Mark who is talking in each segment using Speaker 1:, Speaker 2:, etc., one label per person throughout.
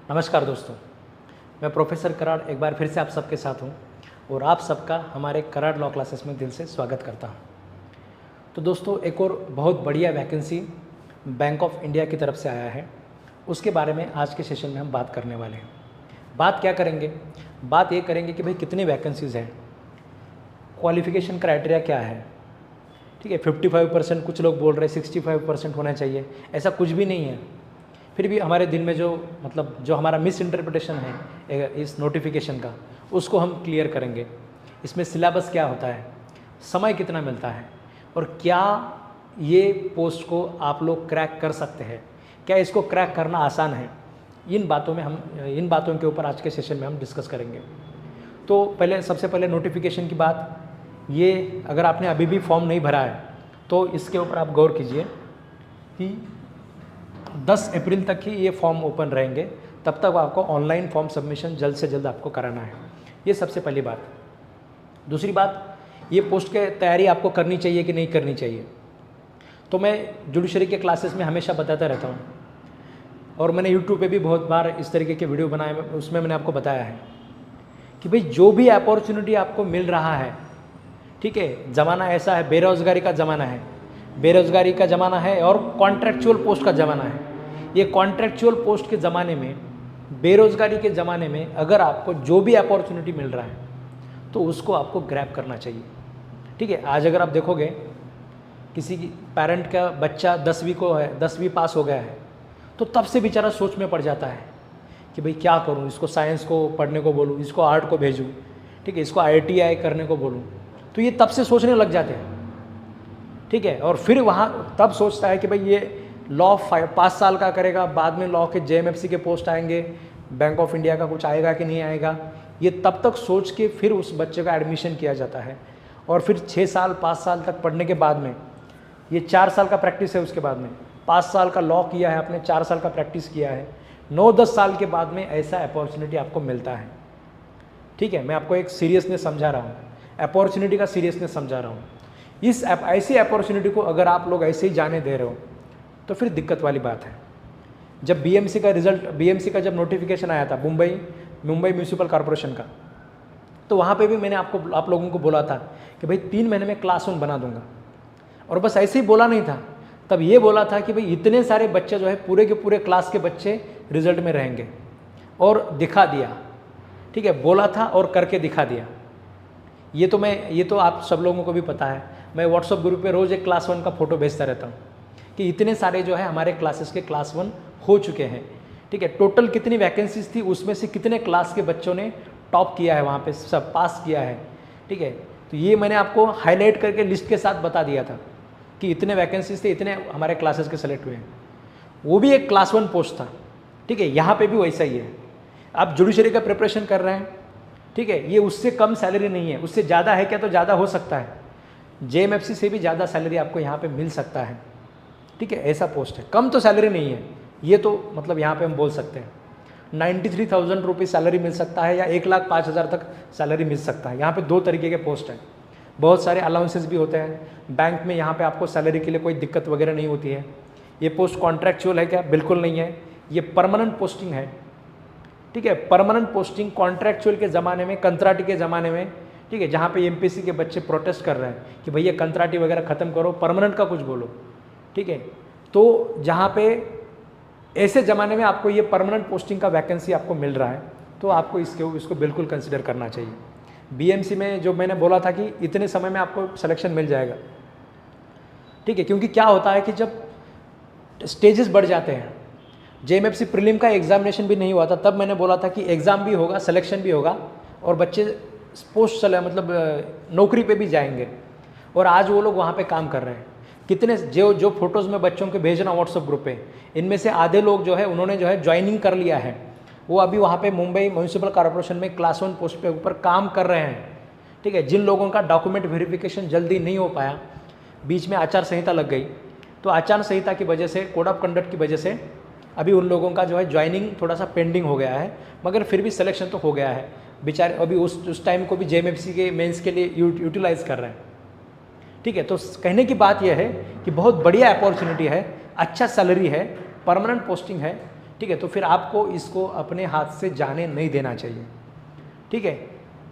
Speaker 1: नमस्कार दोस्तों, मैं प्रोफेसर कराड़ एक बार फिर से आप सबके साथ हूँ और आप सबका हमारे कराड़ लॉ क्लासेस में दिल से स्वागत करता हूँ। तो दोस्तों, एक और बहुत बढ़िया वैकेंसी बैंक ऑफ इंडिया की तरफ से आया है, उसके बारे में आज के सेशन में हम बात करने वाले हैं। बात क्या करेंगे? बात ये करेंगे कि भाई कितनी वैकेंसीज़ हैं, क्वालिफ़िकेशन क्राइटेरिया क्या है। ठीक है, 55%, कुछ लोग बोल रहे हैं 65% होना चाहिए, ऐसा कुछ भी नहीं है। फिर भी हमारे दिल में जो हमारा मिस इंटरप्रिटेशन है इस नोटिफिकेशन का, उसको हम क्लियर करेंगे। इसमें सिलेबस क्या होता है, समय कितना मिलता है और क्या ये पोस्ट को आप लोग क्रैक कर सकते हैं, क्या इसको क्रैक करना आसान है, इन बातों के ऊपर आज के सेशन में हम डिस्कस करेंगे। तो सबसे पहले नोटिफिकेशन की बात, ये अगर आपने अभी भी फॉर्म नहीं भरा है तो इसके ऊपर आप गौर कीजिए कि 10 अप्रैल तक ही ये फॉर्म ओपन रहेंगे, तब तक आपको ऑनलाइन फॉर्म सबमिशन जल्द से जल्द आपको कराना है। ये सबसे पहली बात। दूसरी बात, ये पोस्ट की तैयारी आपको करनी चाहिए कि नहीं करनी चाहिए। तो मैं जुडिशरी के क्लासेस में हमेशा बताता रहता हूँ और मैंने यूट्यूब पे भी बहुत बार इस तरीके के वीडियो बनाए, उसमें मैंने आपको बताया है कि भाई जो भी अपॉर्चुनिटी आपको मिल रहा है, ठीक है, ज़माना ऐसा है, बेरोज़गारी का ज़माना है, बेरोज़गारी का ज़माना है और कॉन्ट्रैक्चुअल पोस्ट का ज़माना है। ये कॉन्ट्रैक्चुअल पोस्ट के ज़माने में, बेरोज़गारी के ज़माने में अगर आपको जो भी अपॉर्चुनिटी मिल रहा है तो उसको आपको ग्रैब करना चाहिए। ठीक है, आज अगर आप देखोगे किसी की पेरेंट का बच्चा 10वीं पास हो गया है तो तब से बेचारा सोच में पड़ जाता है कि भाई क्या करूँ, इसको साइंस को पढ़ने को बोलूँ, इसको आर्ट को भेजूँ, ठीक है, इसको IITI करने को बोलूँ, तो ये तब से सोचने लग जाते हैं। ठीक है, और फिर वहाँ तब सोचता है कि भाई ये लॉ 5 साल का करेगा, बाद में लॉ के JMFC के पोस्ट आएंगे, बैंक ऑफ इंडिया का कुछ आएगा कि नहीं आएगा, ये तब तक सोच के फिर उस बच्चे का एडमिशन किया जाता है। और फिर 6 साल 5 साल तक पढ़ने के बाद में, ये 4 साल का प्रैक्टिस है, उसके बाद में 5 साल का लॉ किया है आपने, 4 साल का प्रैक्टिस किया है, 9-10 साल के बाद में ऐसा अपॉर्चुनिटी आपको मिलता है। ठीक है, मैं आपको एक सीरियसनेस समझा रहा हूँ, अपॉर्चुनिटी का सीरियसनेस समझा रहा हूँ। ऐसी अपॉर्चुनिटी को अगर आप लोग ऐसे ही जाने दे रहे हो तो फिर दिक्कत वाली बात है। जब BMC का जब नोटिफिकेशन आया था मुंबई म्यूनिसिपल कॉर्पोरेशन का, तो वहाँ पे भी मैंने आप लोगों को बोला था कि भाई 3 महीने में क्लास 1 बना दूंगा। और बस ऐसे ही बोला नहीं था, तब ये बोला था कि भाई इतने सारे बच्चे जो है पूरे के पूरे क्लास के बच्चे रिजल्ट में रहेंगे, और दिखा दिया। ठीक है, बोला था और करके दिखा दिया। ये तो आप सब लोगों को भी पता है। मैं व्हाट्सअप ग्रुप पे रोज़ एक क्लास 1 का फ़ोटो भेजता रहता हूँ कि इतने सारे जो है हमारे क्लासेस के क्लास 1 हो चुके हैं। ठीक है, टोटल कितनी वैकेंसीज थी, उसमें से कितने क्लास के बच्चों ने टॉप किया है, वहाँ पे सब पास किया है। ठीक है, तो ये मैंने आपको हाईलाइट करके लिस्ट के साथ बता दिया था कि इतने वैकेंसीज थे, इतने हमारे क्लासेस के सेलेक्ट हुए हैं। वो भी एक क्लास 1 पोस्ट था। ठीक है, यहाँ पर भी वैसा ही है। आप जुडिशरी का प्रिपरेशन कर रहे हैं, ठीक है, ये उससे कम सैलरी नहीं है, उससे ज़्यादा है क्या, तो ज़्यादा हो सकता है। JMFC से भी ज़्यादा सैलरी आपको यहाँ पे मिल सकता है। ठीक है, ऐसा पोस्ट है, कम तो सैलरी नहीं है, ये तो मतलब यहाँ पे हम बोल सकते हैं 93,000 रुपये सैलरी मिल सकता है या 1,05,000 तक सैलरी मिल सकता है। यहाँ पे 2 तरीके के पोस्ट हैं, बहुत सारे अलाउंसेस भी होते हैं बैंक में। यहाँ पे आपको सैलरी के लिए कोई दिक्कत वगैरह नहीं होती है। ये पोस्ट कॉन्ट्रैक्चुअल है क्या? बिल्कुल नहीं है, ये परमानेंट पोस्टिंग है। ठीक है, परमानेंट पोस्टिंग कॉन्ट्रैक्चुअल के ज़माने में, कंत्राटी के ज़माने में, ठीक है, जहाँ पे MPSC के बच्चे प्रोटेस्ट कर रहे हैं कि भैया कंत्राटी वगैरह ख़त्म करो, परमानेंट का कुछ बोलो। ठीक है, तो जहाँ पे ऐसे ज़माने में आपको ये परमानेंट पोस्टिंग का वैकेंसी आपको मिल रहा है, तो आपको इसको बिल्कुल कंसिडर करना चाहिए। BMC में जो मैंने बोला था कि इतने समय में आपको सिलेक्शन मिल जाएगा। ठीक है, क्योंकि क्या होता है कि जब स्टेजेस बढ़ जाते हैं, JMFC प्रीलिम का एग्जामिनेशन भी नहीं हुआ था, तब मैंने बोला था कि एग्ज़ाम भी होगा, सिलेक्शन भी होगा और बच्चे पोस्ट नौकरी पे भी जाएंगे। और आज वो लोग वहाँ पे काम कर रहे हैं। कितने जो फोटोज़ में बच्चों के भेजना व्हाट्सअप ग्रुप पे, इनमें से आधे लोग जो है उन्होंने जो है ज्वाइनिंग कर लिया है, वो अभी वहाँ पे मुंबई म्यूनिसिपल कॉर्पोरेशन में क्लास 1 पोस्ट पे ऊपर काम कर रहे हैं। ठीक है, जिन लोगों का डॉक्यूमेंट वेरिफिकेशन जल्दी नहीं हो पाया, बीच में आचार संहिता लग गई, तो आचार संहिता की वजह से, कोड ऑफ कंडक्ट की वजह से अभी उन लोगों का जो है ज्वाइनिंग थोड़ा सा पेंडिंग हो गया है, मगर फिर भी सिलेक्शन तो हो गया है। बेचारे अभी उस टाइम को भी JMFC के मेंस के लिए यूटिलाइज़ कर रहे हैं। ठीक है, तो कहने की बात यह है कि बहुत बढ़िया अपॉर्चुनिटी है, अच्छा सैलरी है, परमानेंट पोस्टिंग है। ठीक ठीक है। तो फिर आपको इसको अपने हाथ से जाने नहीं देना चाहिए, ठीक है।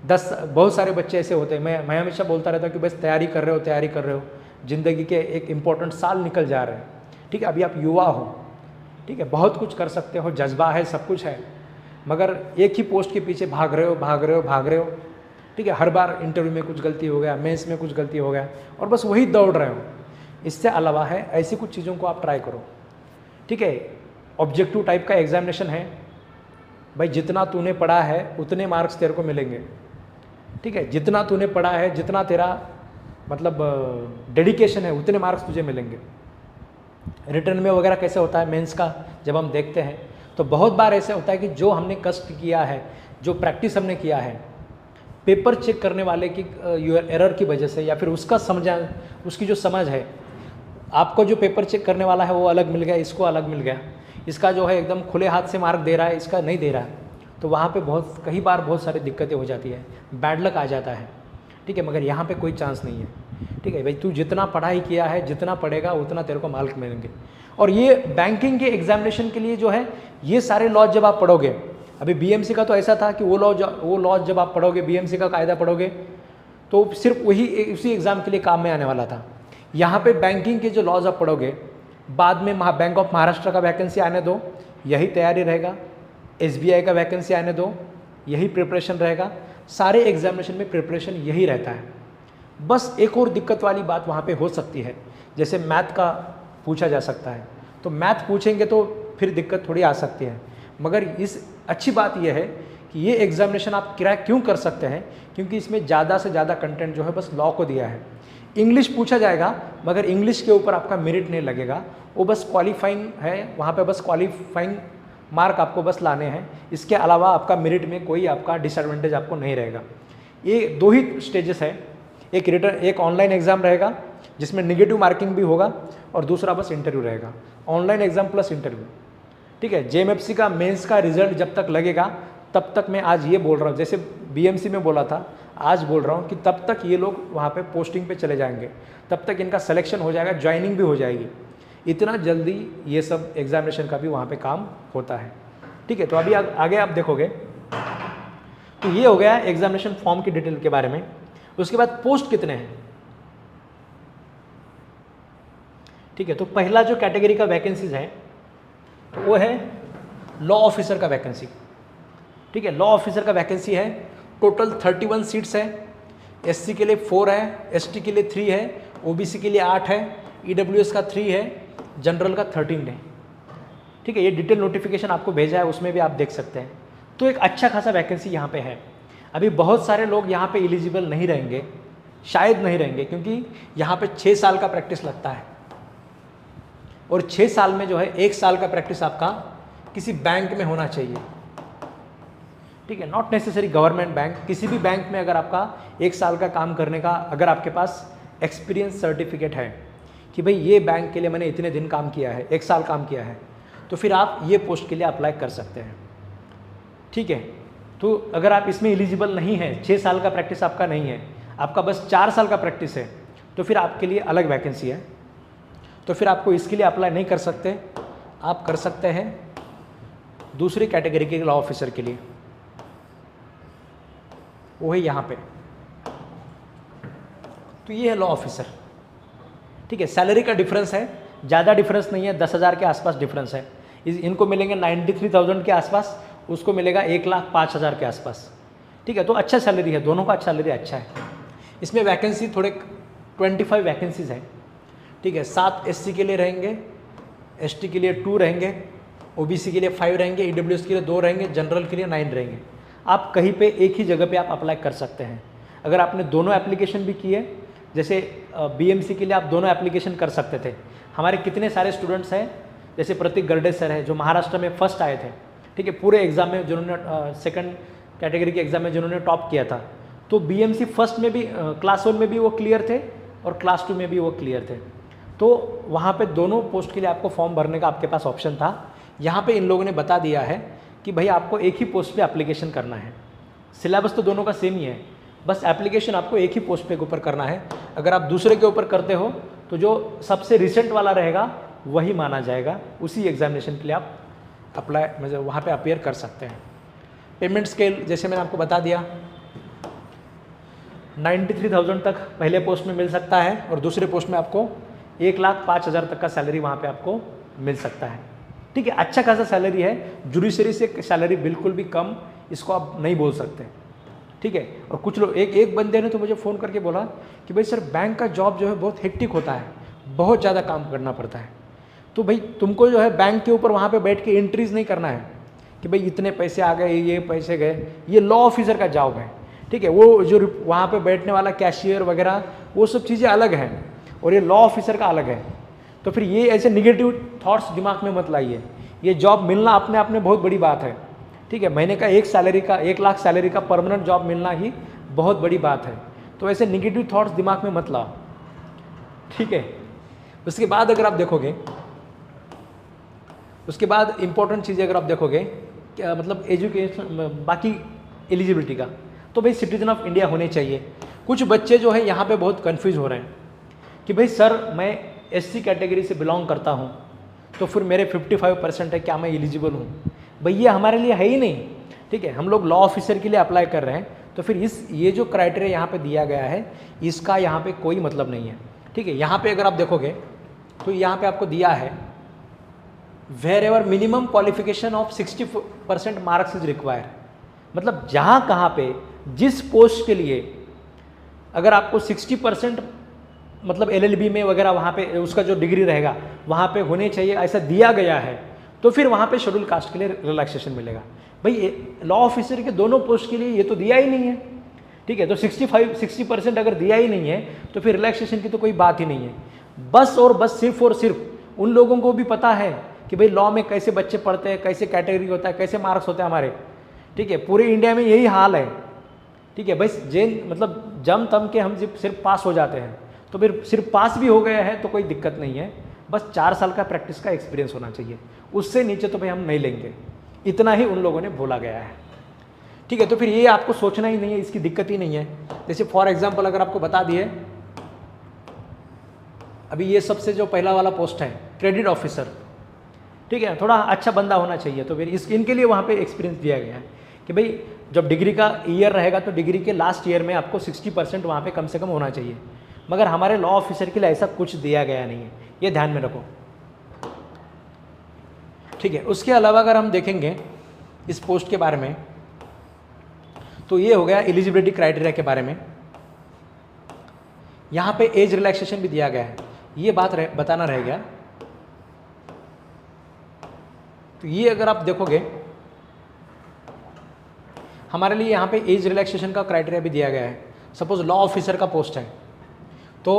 Speaker 1: बहुत सारे बच्चे ऐसे होते हैं, मैं हमेशा बोलता रहता हूँ कि बस तैयारी कर रहे हो, ज़िंदगी के एक इम्पोर्टेंट साल निकल जा रहे हैं, ठीक है। अभी आप युवा हो, ठीक है, बहुत कुछ कर सकते हो, जज्बा है, सब कुछ है, मगर एक ही पोस्ट के पीछे भाग रहे हो, ठीक है। हर बार इंटरव्यू में कुछ गलती हो गया, मेंस में कुछ गलती हो गया, और बस वही दौड़ रहे हो। इससे अलावा है ऐसी कुछ चीज़ों को आप ट्राई करो, ठीक है। ऑब्जेक्टिव टाइप का एग्जामिनेशन है भाई, जितना तूने पढ़ा है उतने मार्क्स तेरे को मिलेंगे, ठीक है। जितना तूने पढ़ा है, जितना तेरा मतलब डेडिकेशन है, उतने मार्क्स तुझे मिलेंगे। रिटर्न में वगैरह कैसे होता है मेंस का, जब हम देखते हैं तो बहुत बार ऐसे होता है कि जो हमने कष्ट किया है, जो प्रैक्टिस हमने किया है, पेपर चेक करने वाले की एरर की वजह से, या फिर उसकी जो समझ है, आपको जो पेपर चेक करने वाला है वो अलग मिल गया, इसको अलग मिल गया, इसका जो है एकदम खुले हाथ से मार्क दे रहा है, इसका नहीं दे रहा है, तो वहाँ पे कई बार बहुत सारी दिक्कतें हो जाती है, बैड लक आ जाता है, ठीक है। मगर यहाँ पे कोई चांस नहीं है, ठीक है भाई। तू जितना पढ़ाई किया है, जितना पढ़ेगा उतना तेरे को मार्क मिलेंगे। और ये बैंकिंग के एग्जामिनेशन के लिए जो है, ये सारे लॉज जब आप पढ़ोगे, अभी बीएमसी का तो ऐसा था कि वो लॉज जब आप पढ़ोगे, बीएमसी का कायदा पढ़ोगे, तो सिर्फ उसी एग्ज़ाम के लिए काम में आने वाला था। यहाँ पे बैंकिंग के जो लॉज आप पढ़ोगे, बाद में बैंक ऑफ महाराष्ट्र का वैकेंसी आने दो, यही तैयारी रहेगा, एसबीआई का वैकेंसी आने दो, यही प्रिपरेशन रहेगा, सारे एग्जामिनेशन में प्रिपरेशन यही रहता है। बस एक और दिक्कत वाली बात वहाँ पे हो सकती है, जैसे मैथ का पूछा जा सकता है, तो मैथ पूछेंगे तो फिर दिक्कत थोड़ी आ सकती है। मगर अच्छी बात यह है कि ये एग्जामिनेशन आप क्रैक क्यों कर सकते हैं, क्योंकि इसमें ज़्यादा से ज़्यादा कंटेंट जो है बस लॉ को दिया है। इंग्लिश पूछा जाएगा, मगर इंग्लिश के ऊपर आपका मेरिट नहीं लगेगा, वो बस क्वालिफाइंग है, वहाँ पे बस क्वालिफाइंग मार्क आपको बस लाने हैं, इसके अलावा आपका मेरिट में कोई आपका डिसएडवांटेज आपको नहीं रहेगा। ये दो ही स्टेजेस है, एक ऑनलाइन एग्ज़ाम रहेगा जिसमें निगेटिव मार्किंग भी होगा, और दूसरा बस इंटरव्यू रहेगा, ऑनलाइन एग्ज़ाम प्लस इंटरव्यू, ठीक है। जेएमएफसी का मेंस का रिजल्ट जब तक लगेगा तब तक मैं आज ये बोल रहा हूँ, जैसे बीएमसी में बोला था, आज बोल रहा हूँ कि तब तक ये लोग वहाँ पे पोस्टिंग पे चले जाएंगे, तब तक इनका सिलेक्शन हो जाएगा, ज्वाइनिंग भी हो जाएगी। इतना जल्दी ये सब एग्जामिनेशन का भी वहाँ पे काम होता है, ठीक है। तो अभी आगे आप देखोगे तो ये हो गया एग्जामिनेशन फॉर्म की डिटेल के बारे में। उसके बाद पोस्ट कितने हैं, ठीक है। तो पहला जो कैटेगरी का वैकेंसीज है वो है लॉ ऑफिसर का वैकेंसी, ठीक है। लॉ ऑफिसर का वैकेंसी है, टोटल 31 सीट्स है। एससी के लिए 4 है, एसटी के लिए 3 है, ओबीसी के लिए 8 है, ईडब्ल्यूएस का 3 है, जनरल का 13 है, ठीक है। ये डिटेल नोटिफिकेशन आपको भेजा है, उसमें भी आप देख सकते हैं। तो एक अच्छा खासा वैकेंसी यहाँ पे है। अभी बहुत सारे लोग यहाँ पे एलिजिबल नहीं रहेंगे, शायद नहीं रहेंगे, क्योंकि यहाँ पे 6 साल का प्रैक्टिस लगता है, और 6 साल में जो है 1 साल का प्रैक्टिस आपका किसी बैंक में होना चाहिए, ठीक है। नॉट नेसेसरी गवर्नमेंट बैंक, किसी भी बैंक में अगर आपका 1 साल का काम करने का, अगर आपके पास एक्सपीरियंस सर्टिफिकेट है कि भाई ये बैंक के लिए मैंने इतने दिन काम किया है, 1 साल काम किया है, तो फिर आप ये पोस्ट के लिए अप्लाई कर सकते हैं, ठीक है। तो अगर आप इसमें एलिजिबल नहीं है, 6 साल का प्रैक्टिस आपका नहीं है, आपका बस 4 साल का प्रैक्टिस है, तो फिर आपके लिए अलग वैकेंसी है। तो फिर आपको इसके लिए अप्लाई नहीं कर सकते, आप कर सकते हैं दूसरी कैटेगरी के लॉ ऑफिसर के लिए, वो है यहाँ पे। तो ये है लॉ ऑफिसर, ठीक है। सैलरी का डिफरेंस है, ज़्यादा डिफरेंस नहीं है, 10,000 के आसपास डिफरेंस है। इनको मिलेंगे 93,000 के आसपास, उसको मिलेगा 1,05,000 के आसपास, ठीक है। तो अच्छा सैलरी है, दोनों का सैलरी अच्छा है। इसमें वैकेंसी थोड़े 25 वैकेंसीज हैं, ठीक है। 7 एससी के लिए रहेंगे, एसटी के लिए 2 रहेंगे, ओबीसी के लिए 5 रहेंगे, ईडब्ल्यूएस के लिए 2 रहेंगे, जनरल के लिए 9 रहेंगे। आप कहीं पे एक ही जगह पे आप अप्लाई कर सकते हैं। अगर आपने दोनों एप्लीकेशन भी किए, जैसे बीएमसी के लिए आप दोनों एप्लीकेशन कर सकते थे। हमारे कितने सारे स्टूडेंट्स हैं, जैसे प्रतीक गर्डे सर है जो महाराष्ट्र में फर्स्ट आए थे, ठीक है, पूरे एग्ज़ाम में जिन्होंने सेकंड कैटेगरी के एग्ज़ाम में जिन्होंने टॉप किया था, तो बीएमसी फर्स्ट में भी क्लास 1 में भी वो क्लियर थे और क्लास 2 में भी वो क्लियर थे। तो वहाँ पे दोनों पोस्ट के लिए आपको फॉर्म भरने का आपके पास ऑप्शन था। यहाँ पे इन लोगों ने बता दिया है कि भाई आपको एक ही पोस्ट पे एप्लीकेशन करना है। सिलेबस तो दोनों का सेम ही है, बस एप्लीकेशन आपको एक ही पोस्ट पे के ऊपर करना है। अगर आप दूसरे के ऊपर करते हो तो जो सबसे रिसेंट वाला रहेगा वही माना जाएगा, उसी एग्जामिनेशन के लिए आप अप्लाई मतलब वहाँ पे अपीयर कर सकते हैं। पेमेंट स्केल जैसे मैंने आपको बता दिया 93,000 तक पहले पोस्ट में मिल सकता है और दूसरे पोस्ट में आपको 1,05,000 तक का सैलरी वहाँ पे आपको मिल सकता है। ठीक है, अच्छा खासा सैलरी है, जुडिशरी से सैलरी बिल्कुल भी कम इसको आप नहीं बोल सकते। ठीक है, और कुछ लोग एक बंदे ने तो मुझे फ़ोन करके बोला कि भाई सर बैंक का जॉब जो है बहुत हेक्टिक होता है, बहुत ज़्यादा काम करना पड़ता है, तो भाई तुमको जो है बैंक के ऊपर वहाँ पे बैठ के एंट्रीज नहीं करना है कि भाई इतने पैसे आ गए, ये पैसे गए, ये लॉ ऑफिसर का जॉब है। ठीक है, वो जो वहाँ पे बैठने वाला कैशियर वगैरह वो सब चीज़ें अलग हैं और ये लॉ ऑफिसर का अलग है। तो फिर ये ऐसे निगेटिव थॉट्स दिमाग में मत लाइए, ये जॉब मिलना अपने आप में बहुत बड़ी बात है। ठीक है, महीने का 1 लाख सैलरी का परमानेंट जॉब मिलना ही बहुत बड़ी बात है। तो ऐसे निगेटिव थॉट्स दिमाग में मत लाओ। ठीक है, उसके बाद अगर आप देखोगे, उसके बाद इंपॉर्टेंट चीज़ें अगर आप देखोगे क्या मतलब एजुकेशन बाकी एलिजिबिलिटी का, तो भाई सिटीजन ऑफ इंडिया होने चाहिए। कुछ बच्चे जो है यहाँ पे बहुत कंफ्यूज हो रहे हैं कि भाई सर मैं एससी कैटेगरी से बिलोंग करता हूँ तो फिर मेरे 55% है, क्या मैं एलिजिबल हूँ? भाई ये हमारे लिए है ही नहीं। ठीक है, हम लोग लॉ ऑफिसर के लिए अप्लाई कर रहे हैं, तो फिर ये जो क्राइटेरिया यहाँ पे दिया गया है इसका यहाँ पे कोई मतलब नहीं है। ठीक है, यहाँ पे अगर आप देखोगे तो यहाँ पे आपको दिया है wherever minimum qualification of 60% marks is required, मतलब जहाँ कहाँ पे जिस पोस्ट के लिए अगर आपको 60% मतलब LLB में वगैरह वहाँ पे उसका जो डिग्री रहेगा वहाँ पे होने चाहिए, ऐसा दिया गया है, तो फिर वहाँ पे शेड्यूल कास्ट के लिए रिलैक्सेशन मिलेगा। भाई लॉ ऑफिसर के दोनों पोस्ट के लिए ये तो दिया ही नहीं है। ठीक है, तो 60% अगर दिया ही नहीं है तो फिर रिलैक्सेशन की तो कोई बात ही नहीं है। बस और बस सिर्फ और सिर्फ उन लोगों को भी पता है कि भाई लॉ में कैसे बच्चे पढ़ते हैं, कैसे कैटेगरी होता है, कैसे मार्क्स होते हैं हमारे। ठीक है, पूरे इंडिया में यही हाल है। ठीक है, बस मतलब जम तम के हम सिर्फ पास हो जाते हैं, तो फिर सिर्फ पास भी हो गया है तो कोई दिक्कत नहीं है, बस 4 साल का प्रैक्टिस का एक्सपीरियंस होना चाहिए, उससे नीचे तो भाई हम नहीं लेंगे, इतना ही उन लोगों ने बोला गया है। ठीक है, तो फिर ये आपको सोचना ही नहीं है, इसकी दिक्कत ही नहीं है। जैसे फॉर एग्जांपल अगर आपको बता दिए अभी ये सबसे जो पहला वाला पोस्ट है क्रेडिट ऑफिसर, ठीक है, थोड़ा अच्छा बंदा होना चाहिए, तो फिर इनके लिए वहाँ पे एक्सपीरियंस दिया गया है कि भाई जब डिग्री का ईयर रहेगा तो डिग्री के लास्ट ईयर में आपको 60% वहाँ पे कम से कम होना चाहिए, मगर हमारे लॉ ऑफिसर के लिए ऐसा कुछ दिया गया नहीं है, ये ध्यान में रखो। ठीक है, उसके अलावा अगर हम देखेंगे इस पोस्ट के बारे में तो ये हो गया एलिजिबिलिटी क्राइटेरिया के बारे में। यहाँ पे एज रिलैक्सेशन भी दिया गया है, ये बात बताना रह गया। तो ये अगर आप देखोगे हमारे लिए यहाँ पे एज रिलैक्सेशन का क्राइटेरिया भी दिया गया है। सपोज लॉ ऑफिसर का पोस्ट है तो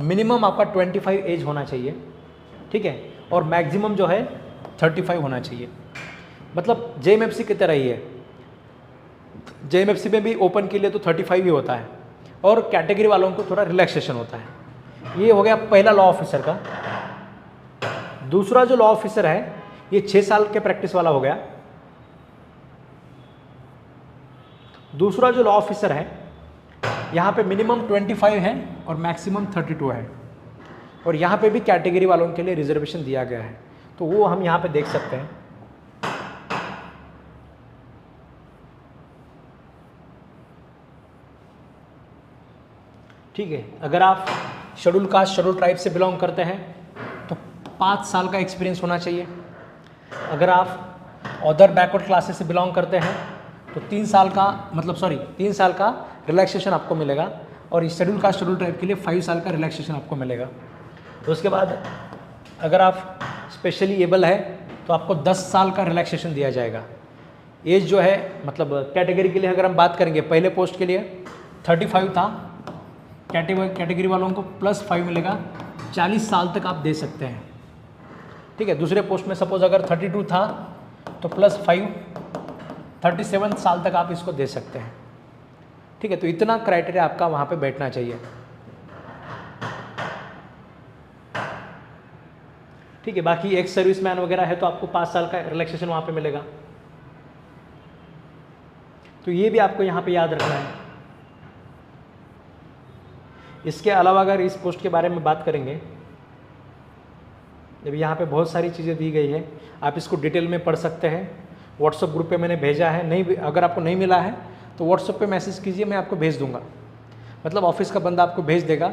Speaker 1: मिनिमम आपका 25 एज होना चाहिए, ठीक है, और मैक्सिमम जो है 35 होना चाहिए। मतलब JMFC की तरह ही है, JMFC में भी ओपन के लिए तो 35 ही होता है और कैटेगरी वालों को थोड़ा रिलैक्सेशन होता है। ये हो गया पहला लॉ ऑफिसर का। दूसरा जो लॉ ऑफिसर है ये 6 साल के प्रैक्टिस वाला हो गया। दूसरा जो लॉ ऑफिसर है यहाँ पे मिनिमम 25 है और मैक्सिमम 32 है, और यहाँ पे भी कैटेगरी वालों के लिए रिजर्वेशन दिया गया है, तो वो हम यहाँ पे देख सकते हैं। ठीक है, अगर आप शेड्यूल कास्ट शेड्यूल ट्राइब से बिलोंग करते हैं तो 5 साल का एक्सपीरियंस होना चाहिए। अगर आप अदर बैकवर्ड क्लासेस से बिलोंग करते हैं तो 3 साल का रिलैक्सेशन आपको मिलेगा, और इस शेड्यूल कास्ट शेड्यूल ट्राइब के लिए 5 साल का रिलैक्सेशन आपको मिलेगा। तो उसके बाद अगर आप स्पेशली एबल है तो आपको 10 साल का रिलैक्सेशन दिया जाएगा। एज जो है मतलब कैटेगरी के लिए अगर हम बात करेंगे, पहले पोस्ट के लिए 35 था, कैटेगरी वालों को +5 मिलेगा, 40 साल तक आप दे सकते हैं। ठीक है, दूसरे पोस्ट में सपोज अगर 32 था तो +5 37 साल तक आप इसको दे सकते हैं। ठीक है, तो इतना क्राइटेरिया आपका वहाँ पे बैठना चाहिए। ठीक है, बाकी एक्स सर्विसमैन वगैरह है तो आपको 5 साल का रिलैक्सेशन वहाँ पे मिलेगा। तो ये भी आपको यहाँ पे याद रखना है। इसके अलावा अगर इस पोस्ट के बारे में बात करेंगे, जब यहाँ पे बहुत सारी चीज़ें दी गई है, आप इसको डिटेल में पढ़ सकते हैं। व्हाट्सअप ग्रुप पे मैंने भेजा है, नहीं अगर आपको नहीं मिला है तो व्हाट्सअप पे मैसेज कीजिए, मैं आपको भेज दूंगा। मतलब ऑफिस का बंदा आपको भेज देगा,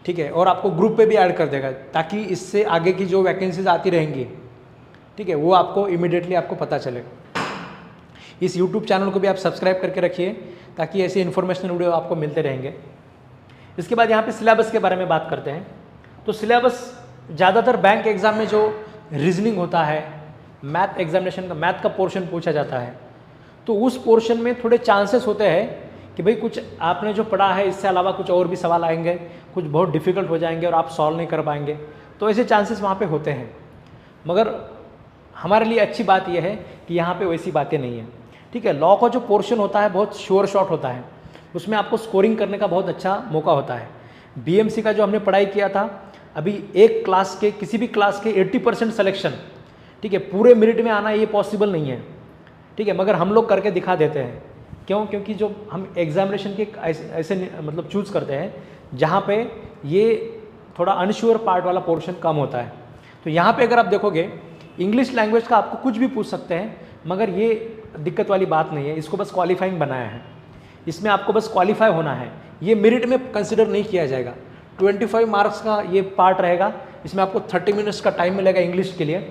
Speaker 1: ठीक है, और आपको ग्रुप पे भी ऐड कर देगा, ताकि इससे आगे की जो वैकेंसीज आती रहेंगी, ठीक है, वो आपको इमीडिएटली आपको पता चले। इस यूट्यूब चैनल को भी आप सब्सक्राइब करके रखिए, ताकि ऐसे इन्फॉर्मेशनल वीडियो आपको मिलते रहेंगे। इसके बाद यहाँ पे सिलेबस के बारे में बात करते हैं। तो सिलेबस ज़्यादातर बैंक एग्ज़ाम में जो रीजनिंग होता है, मैथ एग्जामिनेशन का मैथ का पोर्शन पूछा जाता है, तो उस पोर्शन में थोड़े चांसेस होते हैं कि भाई कुछ आपने जो पढ़ा है इससे अलावा कुछ और भी सवाल आएंगे, कुछ बहुत डिफ़िकल्ट हो जाएंगे और आप सॉल्व नहीं कर पाएंगे, तो ऐसे चांसेस वहाँ पे होते हैं। मगर हमारे लिए अच्छी बात यह है कि यहाँ पे वैसी बातें नहीं है, ठीक है। लॉ का जो पोर्शन होता है बहुत श्योर शॉट होता है, उसमें आपको स्कोरिंग करने का बहुत अच्छा मौका होता है। बीएमसी का जो हमने पढ़ाई किया था, अभी एक क्लास के किसी भी क्लास के 80% सिलेक्शन, ठीक है, पूरे मेरिट में आना ये पॉसिबल नहीं है, ठीक है, मगर हम लोग करके दिखा देते हैं। क्यों? क्योंकि जो हम एग्जामिनेशन के ऐसे मतलब चूज़ करते हैं जहाँ पे ये थोड़ा अनश्योर पार्ट वाला पोर्शन कम होता है। तो यहाँ पे अगर आप देखोगे इंग्लिश लैंग्वेज का आपको कुछ भी पूछ सकते हैं, मगर ये दिक्कत वाली बात नहीं है, इसको बस क्वालिफाइंग बनाया है, इसमें आपको बस क्वालिफाई होना है, ये मेरिट में कंसिडर नहीं किया जाएगा। 25 मार्क्स का ये पार्ट रहेगा, इसमें आपको 30 मिनट्स का टाइम मिलेगा इंग्लिश के लिए,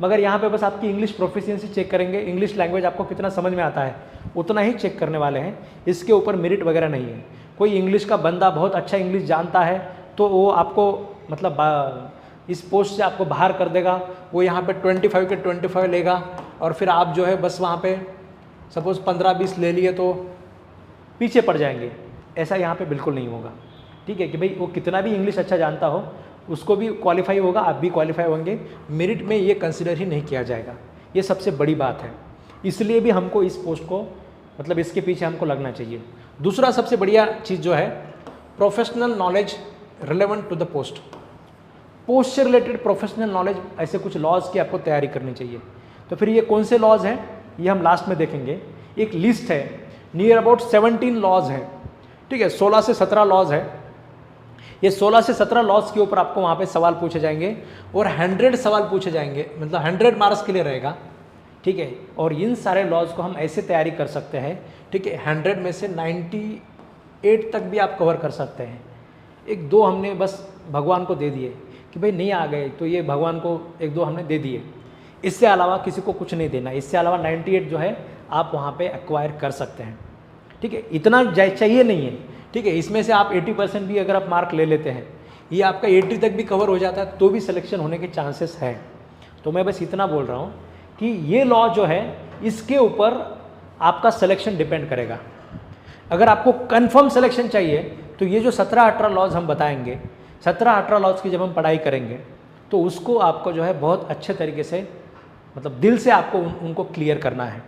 Speaker 1: मगर यहाँ पे बस आपकी इंग्लिश प्रोफिशिएंसी चेक करेंगे, इंग्लिश लैंग्वेज आपको कितना समझ में आता है उतना ही चेक करने वाले हैं, इसके ऊपर मेरिट वगैरह नहीं है। कोई इंग्लिश का बंदा बहुत अच्छा इंग्लिश जानता है तो वो आपको मतलब इस पोस्ट से आपको बाहर कर देगा, वो यहाँ पे 25 के 25 लेगा और फिर आप जो है बस वहाँ पे सपोज़ 15-20 ले लिए तो पीछे पड़ जाएंगे। ऐसा यहाँ पे बिल्कुल नहीं होगा, ठीक है, कि भाई वो कितना भी इंग्लिश अच्छा जानता हो उसको भी क्वालिफाई होगा, आप भी क्वालिफाई होंगे, मेरिट में ये कंसिडर ही नहीं किया जाएगा। ये सबसे बड़ी बात है, इसलिए भी हमको इस पोस्ट को मतलब इसके पीछे हमको लगना चाहिए। दूसरा सबसे बढ़िया चीज़ जो है professional knowledge relevant to the post. Post से रिलेटेड प्रोफेशनल नॉलेज, ऐसे कुछ लॉज की आपको तैयारी करनी चाहिए। तो फिर ये कौन से लॉज हैं ये हम लास्ट में देखेंगे। एक लिस्ट है, नियर अबाउट 17 लॉज हैं, ठीक है, 16 से 17 लॉज है। ये 16 से 17 लॉज के ऊपर आपको वहाँ पे सवाल पूछे जाएंगे और 100 सवाल पूछे जाएंगे, मतलब 100 मार्क्स के लिए रहेगा, ठीक है। और इन सारे लॉज को हम ऐसे तैयारी कर सकते हैं, ठीक है, 100 में से 98 तक भी आप कवर कर सकते हैं। एक दो हमने बस भगवान को दे दिए कि भाई नहीं आ गए तो ये भगवान को एक दो हमने दे दिए, इससे अलावा किसी को कुछ नहीं देना। इससे अलावा 98 जो है आप वहाँ पे एक्वायर कर सकते हैं, ठीक है। इतना चाहिए नहीं है, ठीक है। इसमें से आप 80% भी अगर आप मार्क ले लेते हैं, ये आपका 80 तक भी कवर हो जाता है तो भी सिलेक्शन होने के चांसेस हैं। तो मैं बस इतना बोल रहा हूँ कि ये लॉ जो है इसके ऊपर आपका सिलेक्शन डिपेंड करेगा। अगर आपको कंफर्म सिलेक्शन चाहिए तो ये जो 17-18 लॉज हम बताएंगे, 17-18 लॉज की जब हम पढ़ाई करेंगे तो उसको आपको जो है बहुत अच्छे तरीके से मतलब दिल से आपको उनको क्लियर करना है,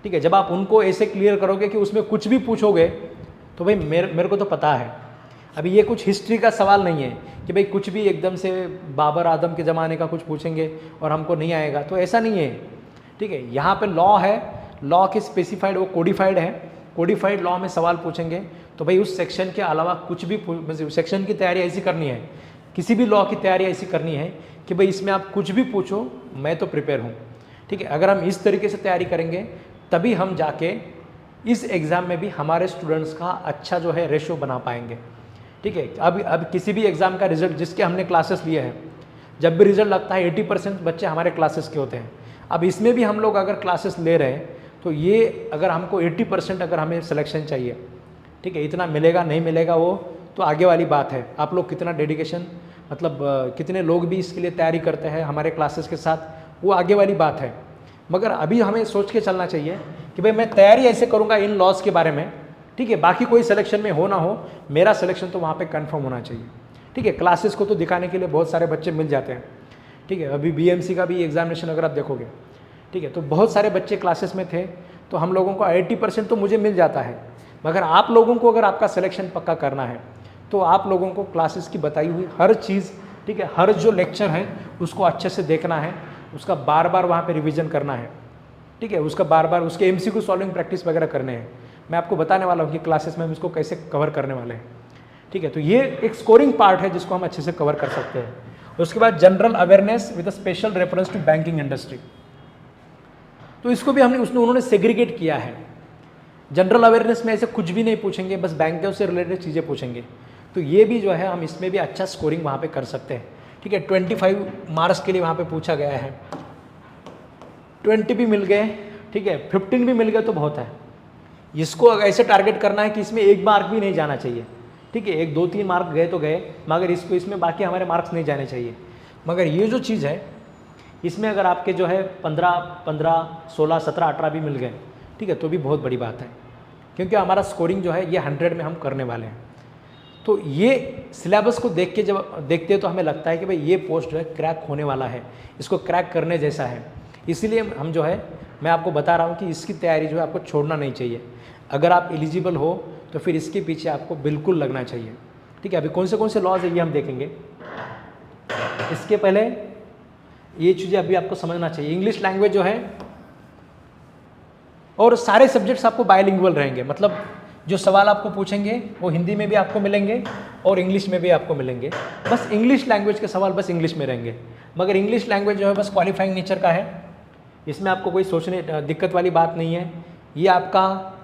Speaker 1: ठीक है। जब आप उनको ऐसे क्लियर करोगे कि उसमें कुछ भी पूछोगे तो भाई मेरे को तो पता है। अभी ये कुछ हिस्ट्री का सवाल नहीं है कि भाई कुछ भी एकदम से बाबर आदम के ज़माने का कुछ पूछेंगे और हमको नहीं आएगा, तो ऐसा नहीं है, ठीक है। यहाँ पे लॉ है, लॉ के स्पेसिफाइड वो कोडिफाइड है, कोडिफाइड लॉ में सवाल पूछेंगे तो भाई उस सेक्शन के अलावा कुछ भी सेक्शन की तैयारी ऐसी करनी है, किसी भी लॉ की तैयारी ऐसी करनी है कि भाई इसमें आप कुछ भी पूछो मैं तो प्रिपेयर हूँ, ठीक है। अगर हम इस तरीके से तैयारी करेंगे तभी हम जाके इस एग्ज़ाम में भी हमारे स्टूडेंट्स का अच्छा जो है रेशो बना पाएंगे, ठीक है। अब किसी भी एग्ज़ाम का रिजल्ट जिसके हमने क्लासेस लिए हैं, जब भी रिजल्ट लगता है 80% बच्चे हमारे क्लासेस के होते हैं। अब इसमें भी हम लोग अगर क्लासेस ले रहे हैं तो ये अगर हमको 80% अगर हमें सिलेक्शन चाहिए, ठीक है, इतना मिलेगा नहीं मिलेगा वो तो आगे वाली बात है। आप लोग कितना डेडिकेशन मतलब कितने लोग भी इसके लिए तैयारी करते हैं हमारे क्लासेस के साथ, वो आगे वाली बात है। मगर अभी हमें सोच के चलना चाहिए कि भाई मैं तैयारी ऐसे करूँगा इन लॉज के बारे में, ठीक है, बाकी कोई सिलेक्शन में हो ना हो मेरा सिलेक्शन तो वहाँ पे कंफर्म होना चाहिए, ठीक है। क्लासेस को तो दिखाने के लिए बहुत सारे बच्चे मिल जाते हैं, ठीक है। अभी बीएमसी का भी एग्जामिनेशन अगर आप देखोगे, ठीक है, तो बहुत सारे बच्चे क्लासेस में थे तो हम लोगों को 80% तो मुझे मिल जाता है। मगर आप लोगों को अगर आपका सिलेक्शन पक्का करना है तो आप लोगों को क्लासेस की बताई हुई हर चीज़, ठीक है, हर जो लेक्चर है उसको अच्छे से देखना है, उसका बार बार वहाँ पे रिवीजन करना है, ठीक है, उसका बार बार उसके एमसीक्यू सॉल्विंग प्रैक्टिस वगैरह करने हैं। मैं आपको बताने वाला हूँ कि क्लासेस में हम इसको कैसे कवर करने वाले हैं, ठीक है। तो ये एक स्कोरिंग पार्ट है जिसको हम अच्छे से कवर कर सकते हैं। उसके बाद general awareness with special reference to banking industry. तो इसको भी उन्होंने सेग्रीगेट किया है। जनरल अवेयरनेस में ऐसे कुछ भी नहीं पूछेंगे, बस बैंकों से रिलेटेड चीज़ें पूछेंगे। तो ये भी जो है हम इसमें भी अच्छा स्कोरिंग वहाँ पे कर सकते हैं। ठीक है, 25 मार्क्स के लिए वहाँ पे पूछा गया है, 20 भी मिल गए, ठीक है, 15 भी मिल गए तो बहुत है। इसको ऐसे टारगेट करना है कि इसमें 1 मार्क भी नहीं जाना चाहिए। ठीक है, 1 2 3 मार्क गए तो गए, मगर इसमें बाकी हमारे मार्क्स नहीं जाने चाहिए। मगर ये जो चीज़ है इसमें अगर आपके जो है 15, 16, 17, 18 भी मिल गए, ठीक है, तो भी बहुत बड़ी बात है, क्योंकि हमारा स्कोरिंग जो है ये 100 में हम करने वाले हैं। तो ये सिलेबस को देख के जब देखते हैं तो हमें लगता है कि भाई ये पोस्ट जो है क्रैक होने वाला है, इसको क्रैक करने जैसा है। इसीलिए हम जो है मैं आपको बता रहा हूँ कि इसकी तैयारी जो है आपको छोड़ना नहीं चाहिए। अगर आप एलिजिबल हो तो फिर इसके पीछे आपको बिल्कुल लगना चाहिए। ठीक है, अभी कौन से लॉज है ये हम देखेंगे। इसके पहले ये चीज़ें अभी आपको समझना चाहिए। इंग्लिश लैंग्वेज जो है और सारे सब्जेक्ट्स आपको बायलिंगुअल रहेंगे, मतलब जो सवाल आपको पूछेंगे वो हिंदी में भी आपको मिलेंगे और इंग्लिश में भी आपको मिलेंगे। बस इंग्लिश लैंग्वेज के सवाल बस इंग्लिश में रहेंगे, मगर इंग्लिश लैंग्वेज जो है बस क्वालिफाइंग नेचर का है। इसमें आपको कोई सोचने दिक्कत वाली बात नहीं है। ये आपका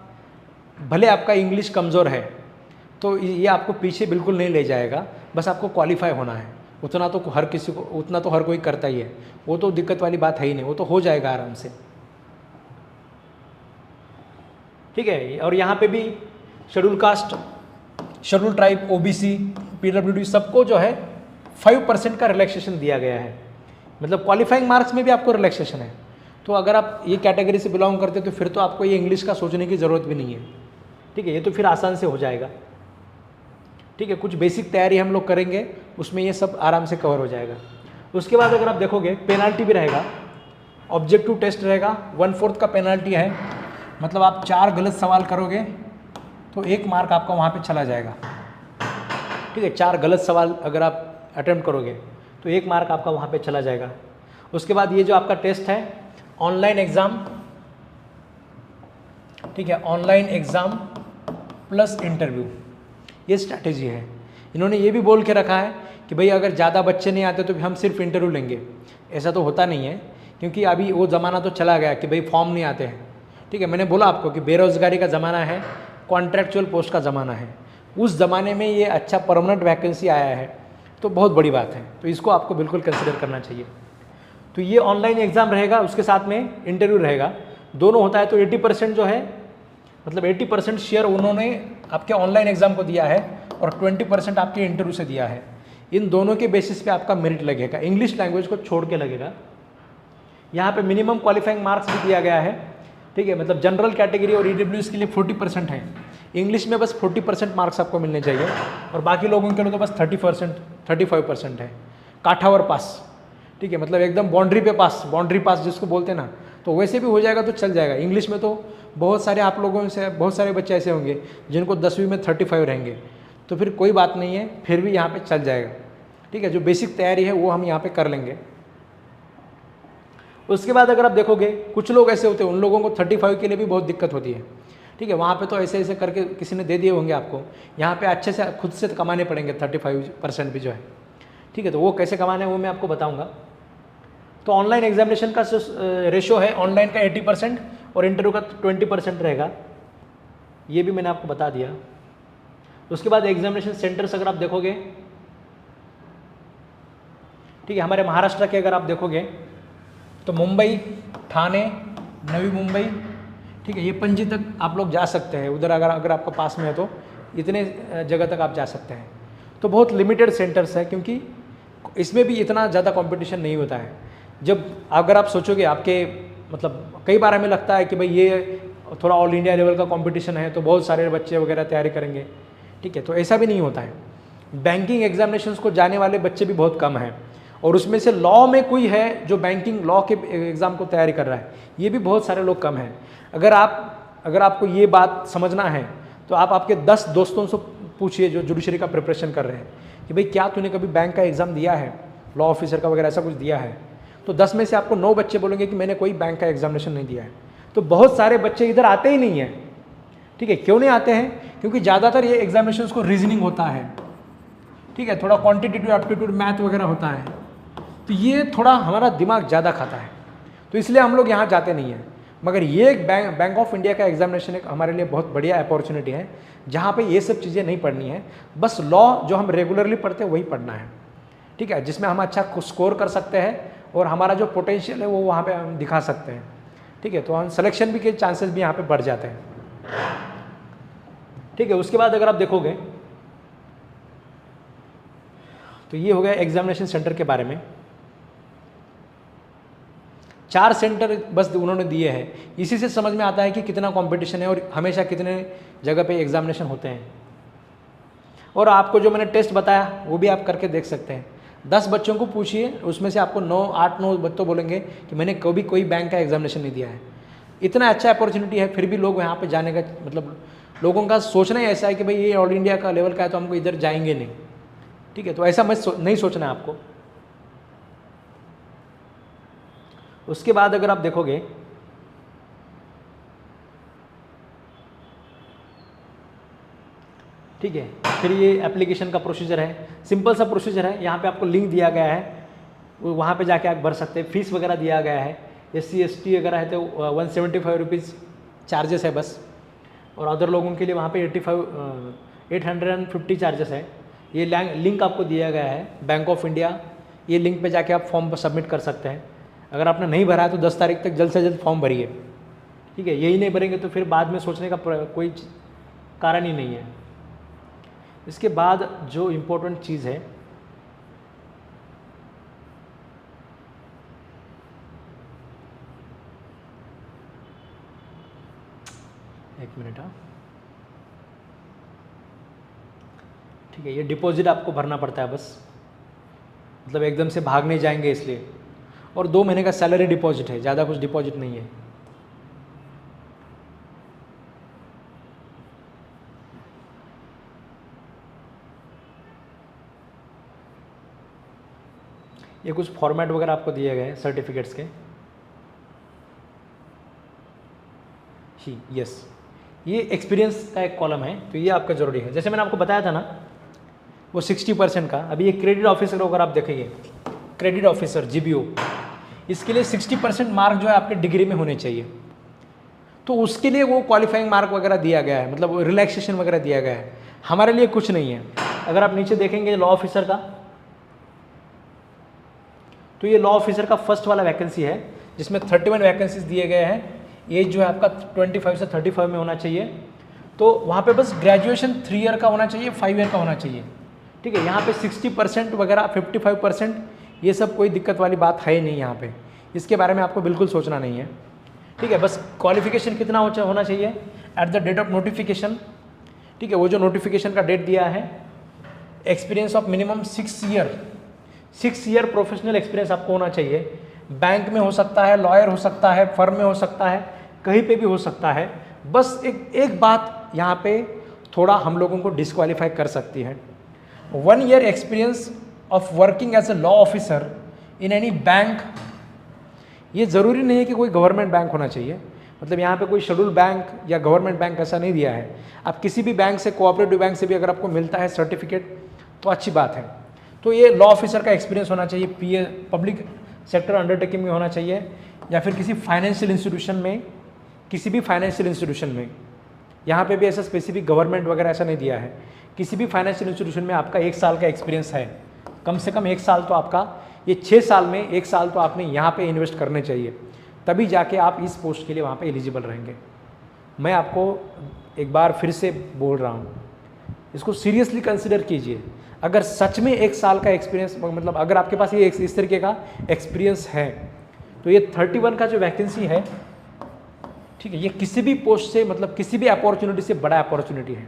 Speaker 1: भले आपका इंग्लिश कमज़ोर है तो ये आपको पीछे बिल्कुल नहीं ले जाएगा, बस आपको क्वालिफाई होना है। उतना तो हर किसी को, उतना तो हर कोई करता ही है, वो तो दिक्कत वाली बात है ही नहीं, वो तो हो जाएगा आराम से। ठीक है, और यहाँ पे भी schedule caste, schedule tribe, OBC, PWD सबको जो है 5% का रिलैक्सेशन दिया गया है, मतलब क्वालिफाइंग मार्क्स में भी आपको रिलैक्सेशन है। तो अगर आप ये कैटेगरी से बिलोंग करते तो फिर तो आपको ये इंग्लिश का सोचने की ज़रूरत भी नहीं है। ठीक है, ये तो फिर आसान से हो जाएगा। ठीक है, कुछ बेसिक तैयारी हम लोग करेंगे, उसमें ये सब आराम से कवर हो जाएगा। उसके बाद अगर आप देखोगे पेनाल्टी भी रहेगा, ऑब्जेक्टिव टेस्ट रहेगा, 1/4 का पेनाल्टी है, मतलब आप 4 गलत सवाल करोगे तो 1 मार्क आपका वहाँ पे चला जाएगा। ठीक है, 4 गलत सवाल अगर आप अटेम्प्ट करोगे तो 1 मार्क आपका वहाँ पे चला जाएगा। उसके बाद ये जो आपका टेस्ट है ऑनलाइन एग्ज़ाम, ठीक है, ऑनलाइन एग्ज़ाम प्लस इंटरव्यू, ये स्ट्रैटेजी है। इन्होंने ये भी बोल के रखा है कि भाई अगर ज़्यादा बच्चे नहीं आते तो हम सिर्फ इंटरव्यू लेंगे। ऐसा तो होता नहीं है, क्योंकि अभी वो ज़माना तो चला गया कि भाई फॉर्म नहीं आते हैं। ठीक है, मैंने बोला आपको कि बेरोज़गारी का ज़माना है, कॉन्ट्रैक्चुअल पोस्ट का ज़माना है। उस ज़माने में ये अच्छा परमानेंट वैकेंसी आया है तो बहुत बड़ी बात है, तो इसको आपको बिल्कुल कंसिडर करना चाहिए। तो ये ऑनलाइन एग्ज़ाम रहेगा, उसके साथ में इंटरव्यू रहेगा, दोनों होता है। तो 80% जो है, मतलब 80% शेयर उन्होंने आपके ऑनलाइन एग्ज़ाम को दिया है और 20% आपके इंटरव्यू से दिया है। इन दोनों के बेसिस पे आपका मेरिट लगेगा, इंग्लिश लैंग्वेज को छोड़ के लगेगा। यहाँ पे मिनिमम क्वालिफाइंग मार्क्स भी दिया गया है। ठीक है, मतलब जनरल कैटेगरी और ईडब्ल्यूएस के लिए 40% है, इंग्लिश में बस 40% मार्क्स आपको मिलने चाहिए, और बाकी लोगों के लिए तो बस 30%, 35% है। काठावर पास, ठीक है, मतलब एकदम बाउंड्री पे पास, बाउंड्री पास जिसको बोलते हैं ना, तो वैसे भी हो जाएगा तो चल जाएगा। इंग्लिश में तो बहुत सारे आप लोगों से बहुत सारे बच्चे ऐसे होंगे जिनको 10वीं में 35 रहेंगे, तो फिर कोई बात नहीं है, फिर भी यहाँ पे चल जाएगा। ठीक है, जो बेसिक तैयारी है वो हम यहाँ पे कर लेंगे। उसके बाद अगर आप देखोगे कुछ लोग ऐसे होते हैं, उन लोगों को 35 के लिए भी बहुत दिक्कत होती है। ठीक है, वहाँ पे तो ऐसे ऐसे करके किसी ने दे दिए होंगे आपको, यहाँ पे अच्छे से खुद से कमाने पड़ेंगे 35% भी जो है। ठीक है, तो वो कैसे कमाना है वो मैं आपको बताऊँगा। तो ऑनलाइन एग्जामिनेशन का रेशो है, ऑनलाइन का 80% और इंटरव्यू का 20% रहेगा, ये भी मैंने आपको बता दिया। उसके बाद एग्जामिनेशन सेंटर्स अगर आप देखोगे, ठीक है, हमारे महाराष्ट्र के अगर आप देखोगे तो मुंबई, ठाणे, नवी मुंबई, ठीक है, ये पणजी तक आप लोग जा सकते हैं। उधर अगर आपका पास में है तो इतने जगह तक आप जा सकते हैं। तो बहुत लिमिटेड सेंटर्स है, क्योंकि इसमें भी इतना ज़्यादा कंपटीशन नहीं होता है। जब अगर आप सोचोगे आपके, मतलब कई बार हमें लगता है कि भाई ये थोड़ा ऑल इंडिया लेवल का कंपटीशन है तो बहुत सारे बच्चे वगैरह तैयारी करेंगे। ठीक है, तो ऐसा भी नहीं होता है। बैंकिंग एग्जामिनेशंस को जाने वाले बच्चे भी बहुत कम हैं, और उसमें से लॉ में कोई है जो बैंकिंग लॉ के एग्ज़ाम को तैयारी कर रहा है, ये भी बहुत सारे लोग कम हैं। अगर आपको ये बात समझना है तो आप आपके 10 दोस्तों से पूछिए जो जुडिशरी का प्रिपरेशन कर रहे हैं कि भाई क्या तूने कभी बैंक का एग्ज़ाम दिया है, लॉ ऑफिसर का वगैरह ऐसा कुछ दिया है। तो 10 में से आपको 9 बच्चे बोलेंगे कि मैंने कोई बैंक का एग्जामिनेशन नहीं दिया है। तो बहुत सारे बच्चे इधर आते ही नहीं हैं। ठीक है, क्यों नहीं आते हैं? क्योंकि ज़्यादातर ये एग्जामिनेशन को रीजनिंग होता है। ठीक है, थोड़ा क्वांटिटेटिव एप्टीट्यूड मैथ वगैरह होता है, तो ये थोड़ा हमारा दिमाग ज़्यादा खाता है, तो इसलिए हम लोग यहाँ जाते नहीं हैं। मगर ये एक बैंक ऑफ इंडिया का एग्जामिनेशन एक हमारे लिए बहुत बढ़िया अपॉर्चुनिटी है, जहाँ पे ये सब चीज़ें नहीं पढ़नी है, बस लॉ जो हम रेगुलरली पढ़ते हैं वही पढ़ना है, ठीक है, जिसमें हम अच्छा स्कोर कर सकते हैं और हमारा जो पोटेंशियल है वो वहाँ पे हम दिखा सकते हैं, ठीक है। तो हम सिलेक्शन भी के चांसेस भी यहाँ पे बढ़ जाते हैं, ठीक है। उसके बाद अगर आप देखोगे तो ये हो गया एग्जामिनेशन सेंटर के बारे में। 4 सेंटर बस उन्होंने दिए हैं, इसी से समझ में आता है कि कितना कंपटीशन है और हमेशा कितने जगह पे एग्जामिनेशन होते हैं। और आपको जो मैंने टेस्ट बताया वो भी आप करके देख सकते हैं। 10 बच्चों को पूछिए, उसमें से आपको 8-9 बच्चों बोलेंगे कि मैंने कभी कोई बैंक का एग्जामिनेशन नहीं दिया है। इतना अच्छा अपॉर्चुनिटी है, फिर भी लोग यहाँ पे जाने का मतलब लोगों का सोचना ही ऐसा है कि भाई ये ऑल इंडिया का लेवल का है तो हमको इधर जाएंगे नहीं, ठीक है। तो ऐसा नहीं सोचना है आपको। उसके बाद अगर आप देखोगे ठीक है, फिर ये एप्लीकेशन का प्रोसीजर है, सिंपल सा प्रोसीजर है। यहाँ पे आपको लिंक दिया गया है, वहाँ पे जाके आप भर सकते हैं। फीस वगैरह दिया गया है, SC ST वगैरह है तो 175 रुपीज़ चार्जेस है बस, और अदर लोगों के लिए वहाँ पे 850 चार्जेस है। ये लिंक आपको दिया गया है बैंक ऑफ इंडिया, ये लिंक पे जाके आप फॉर्म सबमिट कर सकते हैं। अगर आपने नहीं भरा है तो 10 तारीख तक जल्द से जल्द फॉर्म भरिए, ठीक है। यही नहीं भरेंगे तो फिर बाद में सोचने का कोई कारण ही नहीं है। इसके बाद जो इम्पोर्टेंट चीज़ है, एक मिनट, हाँ ठीक है, ये डिपॉजिट आपको भरना पड़ता है बस, मतलब एकदम से भाग नहीं जाएंगे इसलिए। और 2 महीने का सैलरी डिपॉजिट है, ज़्यादा कुछ डिपॉजिट नहीं है। ये कुछ फॉर्मेट वगैरह आपको दिए गए हैं सर्टिफिकेट्स के। यस, ये एक्सपीरियंस का एक कॉलम है, तो ये आपका ज़रूरी है। जैसे मैंने आपको बताया था ना वो 60% का। अभी ये क्रेडिट ऑफिसर अगर आप देखेंगे, क्रेडिट ऑफिसर GBO, इसके लिए 60% मार्क जो है आपके डिग्री में होने चाहिए। तो उसके लिए वो क्वालिफाइंग मार्क वगैरह दिया गया है, मतलब रिलैक्सेशन वगैरह दिया गया है। हमारे लिए कुछ नहीं है। अगर आप नीचे देखेंगे लॉ ऑफिसर का, तो ये लॉ ऑफिसर का फर्स्ट वाला वैकेंसी है, जिसमें 31 वैकेंसीज दिए गए हैं। एज जो है आपका 25 से 35 में होना चाहिए। तो वहाँ पे बस ग्रेजुएशन 3 ईयर का होना चाहिए, 5 ईयर का होना चाहिए, ठीक है। यहाँ पे 60% वगैरह 55%, ये सब कोई दिक्कत वाली बात है ही नहीं यहाँ पे। इसके बारे में आपको बिल्कुल सोचना नहीं है, ठीक है। बस क्वालिफिकेशन कितना होना चाहिए at the date of notification, ठीक है। वो जो नोटिफिकेशन का डेट दिया है, experience of minimum 6 year professional experience आपको होना चाहिए। बैंक में हो सकता है, लॉयर हो सकता है, फर्म में हो सकता है, कहीं पे भी हो सकता है। बस एक बात यहाँ पे थोड़ा हम लोगों को डिस्क्वालीफाई कर सकती है। 1 year experience of working as a law officer in any bank. ये ज़रूरी नहीं है कि कोई गवर्नमेंट बैंक होना चाहिए, मतलब यहाँ पे कोई शेड्यूल बैंक या गवर्नमेंट बैंक ऐसा नहीं दिया है। आप किसी भी बैंक से, कोऑपरेटिव बैंक से भी अगर आपको मिलता है सर्टिफिकेट तो अच्छी बात है। तो ये लॉ ऑफिसर का एक्सपीरियंस होना चाहिए, PA पब्लिक सेक्टर अंडरटेकिंग में होना चाहिए, या फिर किसी फाइनेंशियल इंस्टीट्यूशन में, किसी भी फाइनेंशियल इंस्टीट्यूशन में। यहाँ पे भी ऐसा स्पेसिफिक गवर्नमेंट वगैरह ऐसा नहीं दिया है। किसी भी फाइनेंशियल इंस्टीट्यूशन में आपका 1 साल का एक्सपीरियंस है, कम से कम 1 साल तो आपका, ये 6 साल में 1 साल तो आपने यहाँ पे इन्वेस्ट करने चाहिए, तभी जाके आप इस पोस्ट के लिए वहाँ पे एलिजिबल रहेंगे। मैं आपको एक बार फिर से बोल रहा हूँ, इसको सीरियसली कंसिडर कीजिए। अगर सच में 1 साल का एक्सपीरियंस, मतलब अगर आपके पास ये इस तरीके का एक्सपीरियंस है, तो ये 31 का जो वैकेंसी है, ठीक है, ये किसी भी पोस्ट से, मतलब किसी भी अपॉर्चुनिटी से बड़ा अपॉर्चुनिटी है,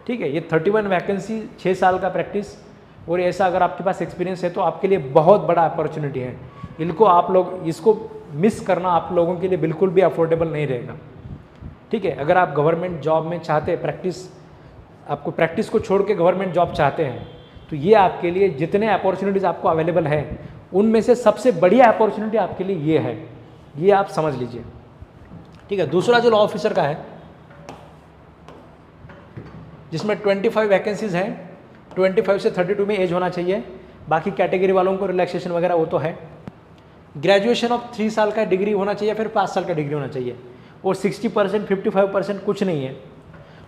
Speaker 1: ठीक है। ये 31 वैकेंसी, 6 साल का प्रैक्टिस, और ऐसा अगर आपके पास एक्सपीरियंस है तो आपके लिए बहुत बड़ा अपॉर्चुनिटी है। इनको आप लोग, इसको मिस करना आप लोगों के लिए बिल्कुल भी अफोर्डेबल नहीं रहेगा, ठीक है। अगर आप गवर्नमेंट जॉब में चाहते हैं, आपको प्रैक्टिस को छोड़ के गवर्नमेंट जॉब चाहते हैं, तो ये आपके लिए जितने अपॉर्चुनिटीज़ आपको अवेलेबल है उनमें से सबसे बढ़िया अपॉर्चुनिटी आपके लिए ये है, ये आप समझ लीजिए, ठीक है। दूसरा जो लॉ ऑफिसर का है, जिसमें 25 वैकेंसीज हैं, 25 से 32 में एज होना चाहिए, बाकी कैटेगरी वालों को रिलैक्सेशन वगैरह वो तो है। ग्रेजुएशन ऑफ 3 साल का डिग्री होना चाहिए, फिर 5 साल का डिग्री होना चाहिए, और 60% 55% कुछ नहीं है।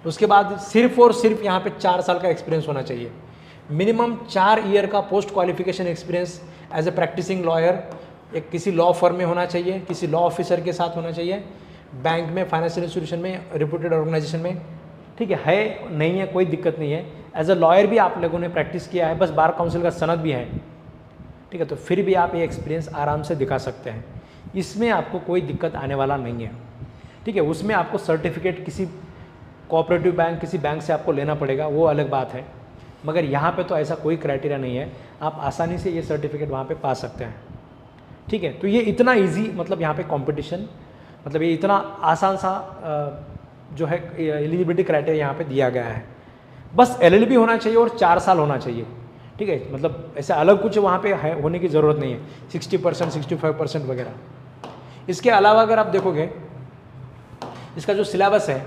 Speaker 1: उसके बाद सिर्फ और सिर्फ यहाँ पे 4 साल का एक्सपीरियंस होना चाहिए, मिनिमम 4 ईयर का post qualification experience as a practising lawyer एक किसी लॉ फर्म में होना चाहिए, किसी लॉ ऑफिसर के साथ होना चाहिए, बैंक में, फाइनेंशियल इंस्टीट्यूशन में, रिप्यूटेड ऑर्गेनाइजेशन में। ठीक है नहीं है, कोई दिक्कत नहीं है। एज अ लॉयर भी आप लोगों ने प्रैक्टिस किया है, बस बार काउंसिल का सनद भी है, ठीक है, तो फिर भी आप ये एक्सपीरियंस आराम से दिखा सकते हैं, इसमें आपको कोई दिक्कत आने वाला नहीं है। ठीक है, उसमें आपको सर्टिफिकेट किसी कोऑपरेटिव बैंक, किसी बैंक से आपको लेना पड़ेगा, वो अलग बात है, मगर यहाँ पे तो ऐसा कोई क्राइटेरिया नहीं है, आप आसानी से ये सर्टिफिकेट वहाँ पे पा सकते हैं। ठीक है, तो ये इतना इजी, मतलब यहाँ पे कंपटीशन, मतलब ये इतना आसान सा जो है एलिजिबिलिटी क्राइटेरिया यहाँ पे दिया गया है। बस एलएलबी होना चाहिए और 4 साल होना चाहिए। ठीक है, मतलब ऐसा अलग कुछ वहाँ पे है होने की ज़रूरत नहीं है, 60% 65% वगैरह। इसके अलावा अगर आप देखोगे इसका जो सिलेबस है,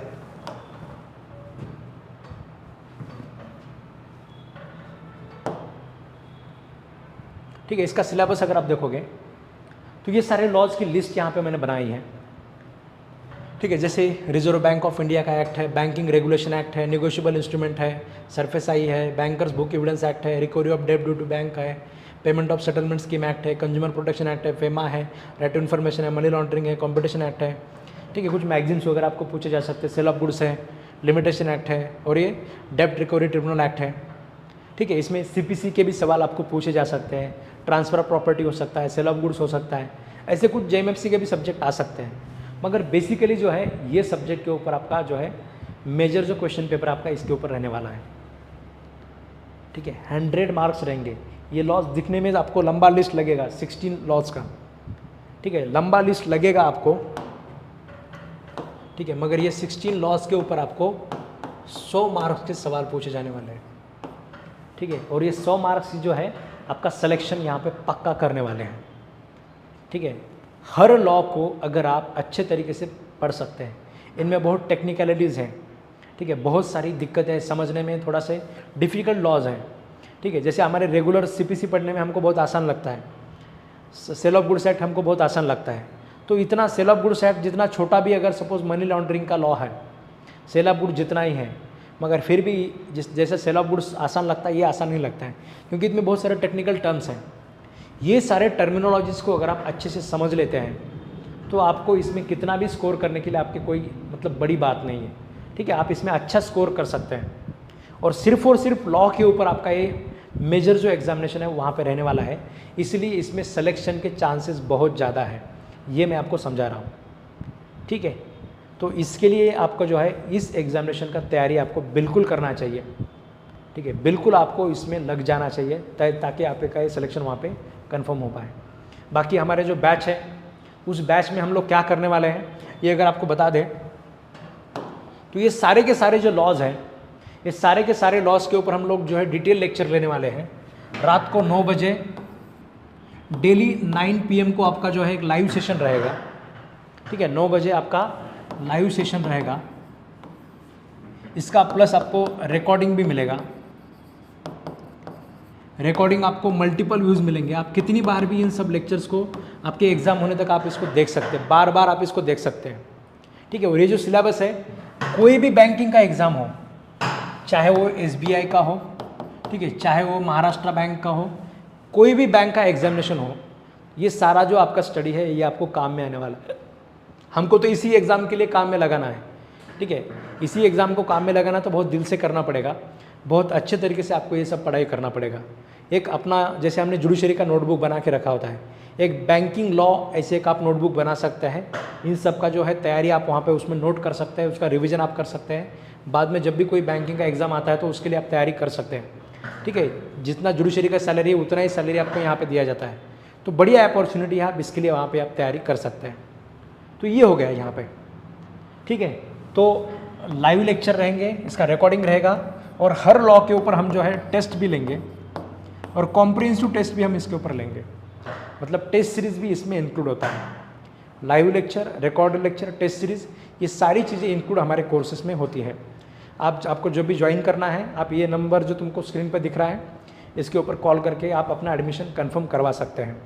Speaker 1: ठीक है, इसका सिलेबस अगर आप देखोगे तो ये सारे लॉज की लिस्ट यहाँ पे मैंने बनाई है। ठीक है, जैसे रिजर्व बैंक ऑफ इंडिया का एक्ट है, बैंकिंग रेगुलेशन एक्ट है, नेगोशिएबल इंस्ट्रूमेंट है, सरफेस आई है, बैंकर्स बुक एविडेंस एक्ट है, रिकवरी ऑफ डेब्ट ड्यू टू बैंक है, payment of settlement scheme act है, कंज्यूमर प्रोटेक्शन एक्ट है, फेमा है, राइट टू इन्फॉर्मेशन है, मनी लॉन्ड्रिंग है, कॉम्पिटिशन एक्ट है। ठीक है, कुछ मैगजीन्स वगैरह आपको पूछे जा सकते हैं, सेल ऑफ गुड्स है, लिमिटेशन एक्ट है, और ये डेब्ट रिकवरी ट्रिब्यूनल एक्ट है। ठीक है, इसमें सीपीसी के भी सवाल आपको पूछे जा सकते हैं, ट्रांसफर ऑफ प्रॉपर्टी हो सकता है, सेल ऑफ गुड्स हो सकता है, ऐसे कुछ जेएमएफसी के भी सब्जेक्ट आ सकते हैं। मगर बेसिकली जो है ये सब्जेक्ट के ऊपर आपका जो है मेजर जो क्वेश्चन पेपर आपका इसके ऊपर रहने वाला है। ठीक है, 100 मार्क्स रहेंगे। ये लॉज दिखने में आपको लंबा लिस्ट लगेगा, 16 लॉज का। ठीक है, लंबा लिस्ट लगेगा आपको, ठीक है, मगर ये 16 लॉज के ऊपर आपको 100 मार्क्स के सवाल पूछे जाने वाले हैं। ठीक है, और ये 100 मार्क्स जो है आपका सिलेक्शन यहाँ पे पक्का करने वाले हैं। ठीक है, हर लॉ को अगर आप अच्छे तरीके से पढ़ सकते हैं, इनमें बहुत टेक्निकलिटीज़ हैं। ठीक है, बहुत सारी दिक्कतें समझने में, थोड़ा से डिफ़िकल्ट लॉज हैं। ठीक है, जैसे हमारे रेगुलर सीपीसी पढ़ने में हमको बहुत आसान लगता है, सेल ऑफ गुड्स एक्ट हमको बहुत आसान लगता है, तो इतना सेल ऑफ गुड्स एक्ट जितना छोटा भी अगर सपोज मनी लॉन्ड्रिंग का लॉ है, सेल ऑफ गुड्स जितना ही है, मगर फिर भी जैसे सेल ऑफ गुड्स आसान लगता है, ये आसान नहीं लगता है, क्योंकि इसमें बहुत सारे टेक्निकल टर्म्स हैं। ये सारे टर्मिनोलॉजीज़ को अगर आप अच्छे से समझ लेते हैं तो आपको इसमें कितना भी स्कोर करने के लिए आपकी कोई मतलब बड़ी बात नहीं है। ठीक है, आप इसमें अच्छा स्कोर कर सकते हैं, और सिर्फ लॉ के ऊपर आपका ये मेजर जो एग्जामिनेशन है वहाँ पे रहने वाला है, इसलिए इसमें सिलेक्शन के चांसेस बहुत ज़्यादा है, ये मैं आपको समझा रहा हूँ। ठीक है, तो इसके लिए आपको जो है इस एग्जामिनेशन का तैयारी आपको बिल्कुल करना चाहिए। ठीक है, बिल्कुल आपको इसमें लग जाना चाहिए ताकि आपका ये सिलेक्शन वहाँ पे कंफर्म हो पाए। बाकी हमारे जो बैच है उस बैच में हम लोग क्या करने वाले हैं ये अगर आपको बता दें तो ये सारे के सारे जो लॉज हैं, ये सारे के सारे लॉज के ऊपर हम लोग जो है डिटेल लेक्चर लेने वाले हैं। रात को 9 बजे डेली 9 PM को आपका जो है एक लाइव सेशन रहेगा। ठीक है, 9 बजे आपका लाइव सेशन रहेगा, इसका प्लस आपको रिकॉर्डिंग भी मिलेगा। रिकॉर्डिंग आपको मल्टीपल व्यूज़ मिलेंगे, आप कितनी बार भी इन सब लेक्चर्स को आपके एग्ज़ाम होने तक आप इसको देख सकते हैं, बार बार आप इसको देख सकते हैं। ठीक है, और ये जो सिलेबस है, कोई भी बैंकिंग का एग्ज़ाम हो, चाहे वो SBI का हो, ठीक है, चाहे वो महाराष्ट्र बैंक का हो, कोई भी बैंक का एग्जामिनेशन हो, ये सारा जो आपका स्टडी है ये आपको काम में आने वाला है। हमको तो इसी एग्ज़ाम के लिए काम में लगाना है। ठीक है, इसी एग्ज़ाम को काम में लगाना तो बहुत दिल से करना पड़ेगा, बहुत अच्छे तरीके से आपको ये सब पढ़ाई करना पड़ेगा। एक अपना जैसे हमने जुडिशरी का नोटबुक बना के रखा होता है, एक बैंकिंग लॉ ऐसे एक आप नोटबुक बना सकते हैं। इन सब का जो है तैयारी आप वहाँ पे उसमें नोट कर सकते हैं, उसका रिवीजन आप कर सकते हैं। बाद में जब भी कोई बैंकिंग का एग्ज़ाम आता है तो उसके लिए आप तैयारी कर सकते हैं। ठीक है, जितना जुडिशरी का सैलरी है उतना ही सैलरी आपको यहाँ पर दिया जाता है, तो बढ़िया अपॉर्चुनिटी है, आप इसके लिए वहाँ पर आप तैयारी कर सकते हैं। तो ये हो गया यहाँ पर। ठीक है, तो लाइव लेक्चर रहेंगे, इसका रिकॉर्डिंग रहेगा, और हर लॉ के ऊपर हम जो है टेस्ट भी लेंगे, और कॉम्प्रिहेंसिव टेस्ट भी हम इसके ऊपर लेंगे। मतलब टेस्ट सीरीज़ भी इसमें इंक्लूड होता है। Live lecture, record lecture, test series, ये सारी चीज़ें इंक्लूड हमारे कोर्सेज में होती है। आपको जो भी ज्वाइन करना है, आप ये नंबर जो तुमको स्क्रीन पर दिख रहा है, इसके ऊपर कॉल करके आप अपना एडमिशन कंफर्म करवा सकते हैं।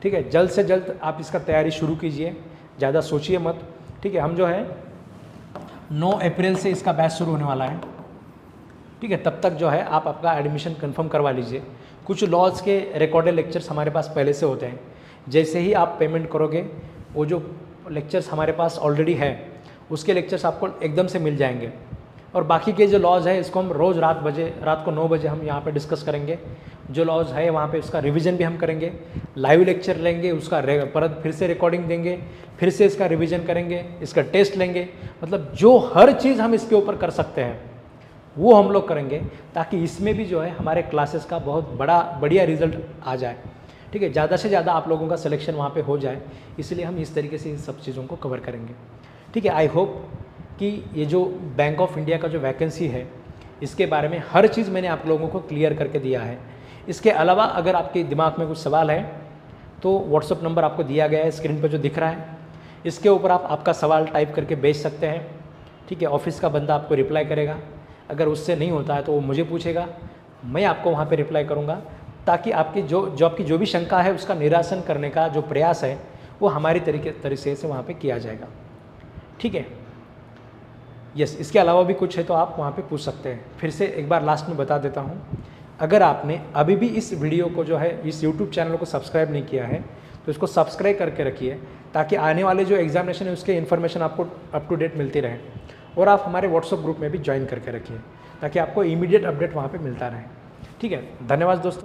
Speaker 1: ठीक है, जल्द से जल्द आप इसका तैयारी शुरू कीजिए, ज़्यादा सोचिए मत। ठीक है, हम जो है 9 अप्रैल से इसका बैच शुरू होने वाला है। ठीक है, तब तक जो है आप अपना एडमिशन कंफर्म करवा लीजिए। कुछ लॉज के रिकॉर्डेड लेक्चर्स हमारे पास पहले से होते हैं, जैसे ही आप पेमेंट करोगे वो जो लेक्चर्स हमारे पास ऑलरेडी है उसके लेक्चर्स आपको एकदम से मिल जाएंगे। और बाकी के जो लॉज है इसको हम रोज़ रात को 9 बजे हम यहाँ पे डिस्कस करेंगे। जो लॉज है वहाँ पे उसका रिवीजन भी हम करेंगे, लाइव लेक्चर लेंगे, उसका परत फिर से रिकॉर्डिंग देंगे, फिर से इसका रिवीजन करेंगे, इसका टेस्ट लेंगे। मतलब जो हर चीज़ हम इसके ऊपर कर सकते हैं वो हम लोग करेंगे, ताकि इसमें भी जो है हमारे क्लासेस का बहुत बढ़िया रिजल्ट आ जाए। ठीक है, ज़्यादा से ज़्यादा आप लोगों का सिलेक्शन वहाँ पे हो जाए, इसलिए हम इस तरीके से इन सब चीज़ों को कवर करेंगे। ठीक है, आई होप कि ये जो बैंक ऑफ इंडिया का जो वैकेंसी है इसके बारे में हर चीज़ मैंने आप लोगों को क्लियर करके दिया है। इसके अलावा अगर आपके दिमाग में कुछ सवाल है तो व्हाट्सअप नंबर आपको दिया गया है स्क्रीन पर जो दिख रहा है, इसके ऊपर आप आपका सवाल टाइप करके भेज सकते हैं। ठीक है, ऑफिस का बंदा आपको रिप्लाई करेगा। अगर उससे नहीं होता है तो वो मुझे पूछेगा, मैं आपको वहाँ पे रिप्लाई करूँगा, ताकि आपकी आपकी जो भी शंका है उसका निरासन करने का जो प्रयास है वो हमारी तरीके से वहाँ पे किया जाएगा। ठीक है, यस, इसके अलावा भी कुछ है तो आप वहाँ पे पूछ सकते हैं। फिर से एक बार लास्ट में बता देता हूँ, अगर आपने अभी भी इस वीडियो को जो है इस यूट्यूब चैनल को सब्सक्राइब नहीं किया है तो इसको सब्सक्राइब करके रखिए, ताकि आने वाले जो एग्जामिनेशन है उसके इन्फॉर्मेशन आपको अप टू डेट मिलती रहे। और आप हमारे व्हाट्सएप ग्रुप में भी ज्वाइन करके रखिए, ताकि आपको इमीडिएट अपडेट वहाँ पे मिलता रहे। ठीक है, धन्यवाद दोस्तों।